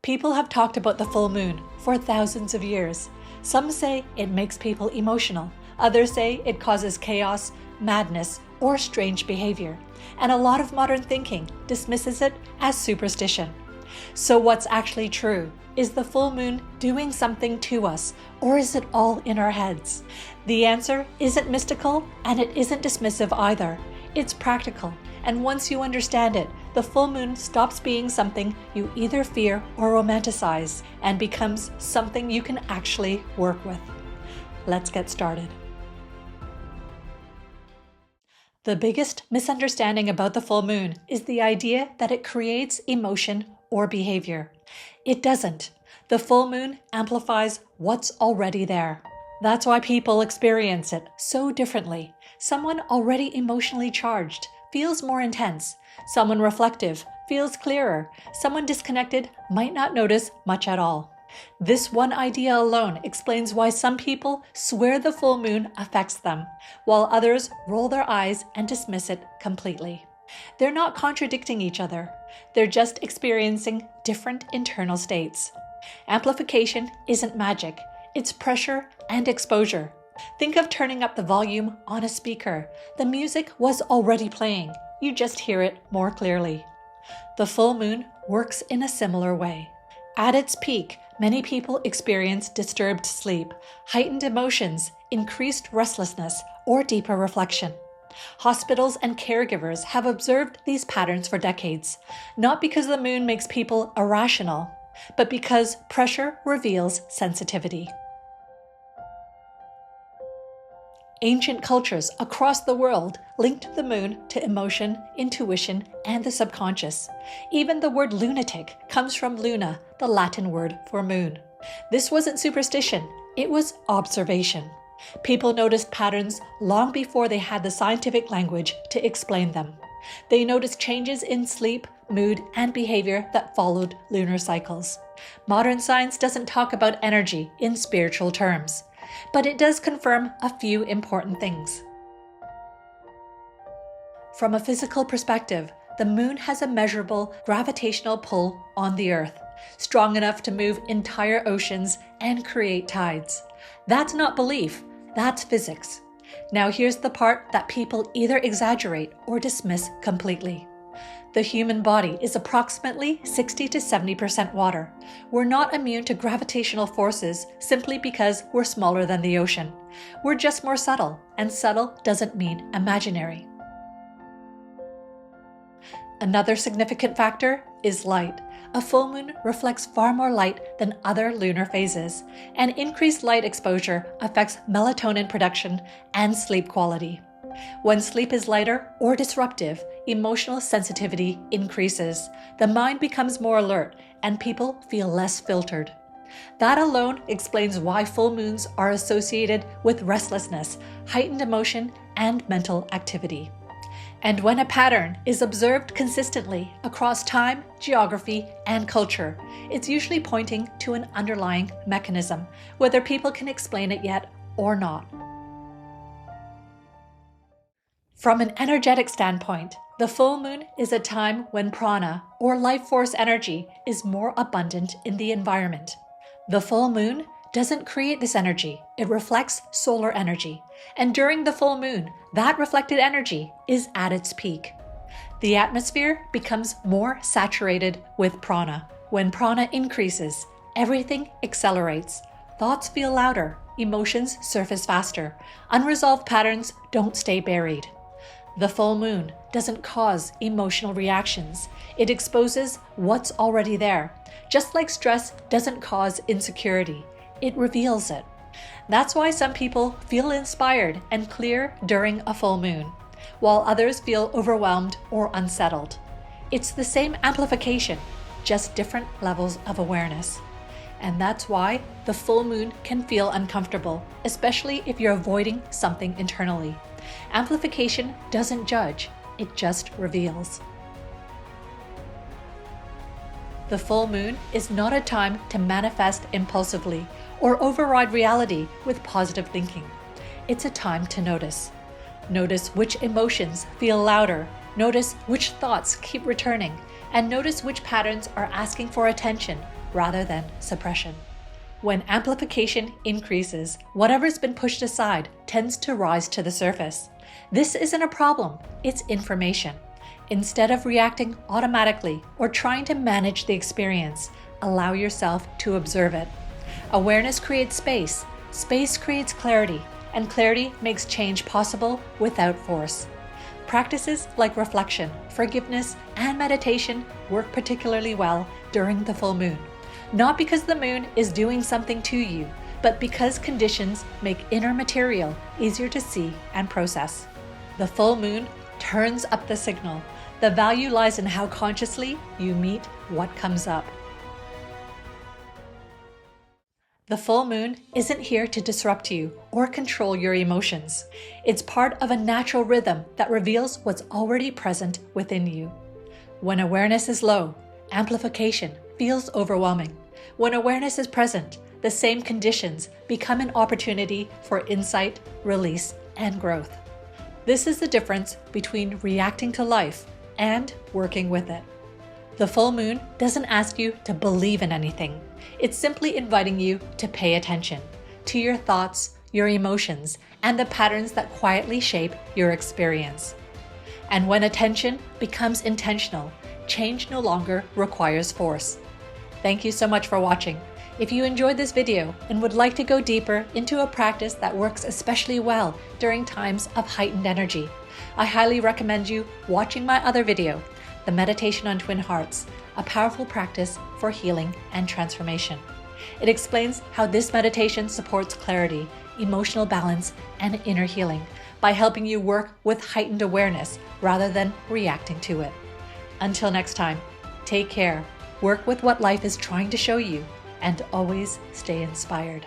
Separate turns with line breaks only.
People have talked about the full moon for thousands of years. Some say it makes people emotional. Others say it causes chaos, madness, or strange behavior. And a lot of modern thinking dismisses it as superstition. So what's actually true? Is the full moon doing something to us, or is it all in our heads? The answer isn't mystical, and it isn't dismissive either. It's practical. And once you understand it, the full moon stops being something you either fear or romanticize and becomes something you can actually work with. Let's get started. The biggest misunderstanding about the full moon is the idea that it creates emotion or behavior. It doesn't. The full moon amplifies what's already there. That's why people experience it so differently. Someone already emotionally charged feels more intense. Someone reflective feels clearer. Someone disconnected might not notice much at all. This one idea alone explains why some people swear the full moon affects them, while others roll their eyes and dismiss it completely. They're not contradicting each other. They're just experiencing different internal states. Amplification isn't magic. It's pressure and exposure. Think of turning up the volume on a speaker. The music was already playing. You just hear it more clearly. The full moon works in a similar way. At its peak, many people experience disturbed sleep, heightened emotions, increased restlessness, or deeper reflection. Hospitals and caregivers have observed these patterns for decades, not because the moon makes people irrational, but because pressure reveals sensitivity. Ancient cultures across the world linked the moon to emotion, intuition, and the subconscious. Even the word lunatic comes from luna, the Latin word for moon. This wasn't superstition, it was observation. People noticed patterns long before they had the scientific language to explain them. They noticed changes in sleep, mood, and behavior that followed lunar cycles. Modern science doesn't talk about energy in spiritual terms, but it does confirm a few important things. From a physical perspective, the moon has a measurable gravitational pull on the Earth, strong enough to move entire oceans and create tides. That's not belief, that's physics. Now here's the part that people either exaggerate or dismiss completely. The human body is approximately 60 to 70% water. We're not immune to gravitational forces simply because we're smaller than the ocean. We're just more subtle, and subtle doesn't mean imaginary. Another significant factor is light. A full moon reflects far more light than other lunar phases, and increased light exposure affects melatonin production and sleep quality. When sleep is lighter or disruptive, emotional sensitivity increases. The mind becomes more alert, and people feel less filtered. That alone explains why full moons are associated with restlessness, heightened emotion, and mental activity. And when a pattern is observed consistently across time, geography, and culture, it's usually pointing to an underlying mechanism, whether people can explain it yet or not. From an energetic standpoint, the full moon is a time when prana, or life force energy, is more abundant in the environment. The full moon doesn't create this energy, it reflects solar energy. And during the full moon, that reflected energy is at its peak. The atmosphere becomes more saturated with prana. When prana increases, everything accelerates. Thoughts feel louder, emotions surface faster. Unresolved patterns don't stay buried. The full moon doesn't cause emotional reactions. It exposes what's already there. Just like stress doesn't cause insecurity, it reveals it. That's why some people feel inspired and clear during a full moon, while others feel overwhelmed or unsettled. It's the same amplification, just different levels of awareness. And that's why the full moon can feel uncomfortable, especially if you're avoiding something internally. Amplification doesn't judge, it just reveals. The full moon is not a time to manifest impulsively or override reality with positive thinking. It's a time to notice. Notice which emotions feel louder, notice which thoughts keep returning, and notice which patterns are asking for attention rather than suppression. When amplification increases, whatever's been pushed aside tends to rise to the surface. This isn't a problem, it's information. Instead of reacting automatically or trying to manage the experience, allow yourself to observe it. Awareness creates space, space creates clarity, and clarity makes change possible without force. Practices like reflection, forgiveness, and meditation work particularly well during the full moon. Not because the moon is doing something to you, but because conditions make inner material easier to see and process. The full moon turns up the signal. The value lies in how consciously you meet what comes up. The full moon isn't here to disrupt you or control your emotions. It's part of a natural rhythm that reveals what's already present within you. When awareness is low, amplification feels overwhelming. When awareness is present, the same conditions become an opportunity for insight, release, and growth. This is the difference between reacting to life and working with it. The full moon doesn't ask you to believe in anything. It's simply inviting you to pay attention to your thoughts, your emotions, and the patterns that quietly shape your experience. And when attention becomes intentional, change no longer requires force. Thank you so much for watching. If you enjoyed this video and would like to go deeper into a practice that works especially well during times of heightened energy, I highly recommend you watching my other video, The Meditation on Twin Hearts, a powerful practice for healing and transformation. It explains how this meditation supports clarity, emotional balance, and inner healing by helping you work with heightened awareness rather than reacting to it. Until next time, take care, work with what life is trying to show you, and always stay inspired.